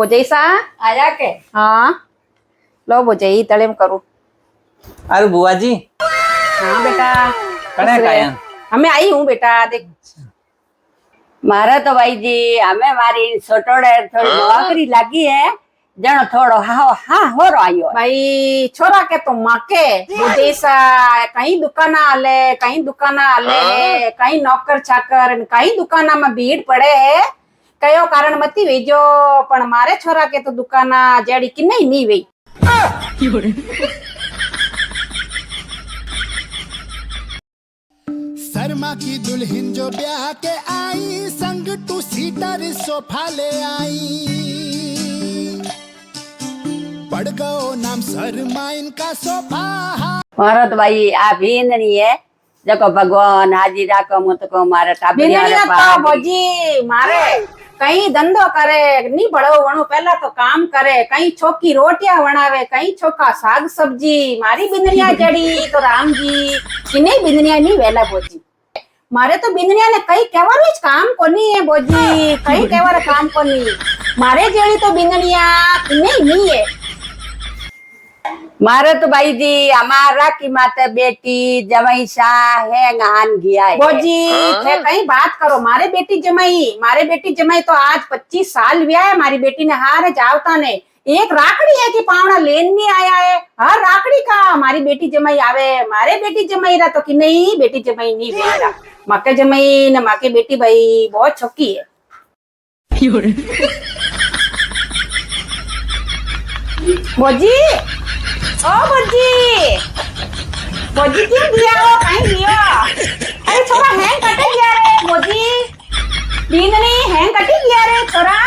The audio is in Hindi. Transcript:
भोजैसा आया के हाँ लो भोजई तले में करूँ। अरे बुआ जी हाँ बेटा कने खुश रहे। काया हमें आई हूँ बेटा देख। मारा तो भाई जी हमें मारी छोटोड़े थोड़ी नौकरी लगी है जनो थोड़ो हाँ हो रहा भाई छोरा के तो माके भोजैसा कहीं दुकाना आले कहीं दुकाना आले है कहीं नौकर चाकर कहीं दुकाना में भीड़ पड़े है कयो कारण मती वेजो पण मारे छोरा के तो दुकाना जेड़ी कि नहीं वे। शर्मा की दुल्हन जो ब्याह के आई संग टू सीटर सोफा ले आई पड़ गयो नाम शर्मा इनका सोफा। मारो तो भाई आ भींदनी है जको भगवान हाजिरा को मुत को मारे बिनरिया तो भोजी मारे कहीं धंधो करे नी बड़ो वणो पहला तो काम करे कहीं छोकी रोटियां बनावे कहीं छोका साग सब्जी मारी बिनरिया जड़ी तो राम जी कि नहीं बिनरिया नहीं वेला भोजी मारे तो बिनरिया ने कई केवर काम कोनी है भोजी कई केवर काम कोनी मारे जेड़ी तो बिनरिया नहीं है। मारे तो भाई जी हमारा की माता बेटी जमाई शाह है गान गया है भोजी थे कहीं बात करो मारे बेटी जमाई तो आज 25 साल हुआ है। मारी बेटी ने हार जावता ने एक राखड़ी है कि पावना लेन नहीं आया है हर राखड़ी का हमारी बेटी जमाई आवे मारे बेटी जमाई रहा तो कि नहीं बेटी जमाई नहीं बेटा माके जमाई न माके बेटी भाई बहुत छोकी है। भोजी ओ भोजी भोजी क्यों दिया हो कहीं दिया अरे छोरा हैंग कटे गया रे भोजी बीननी हैंग कटी गया रे छोरा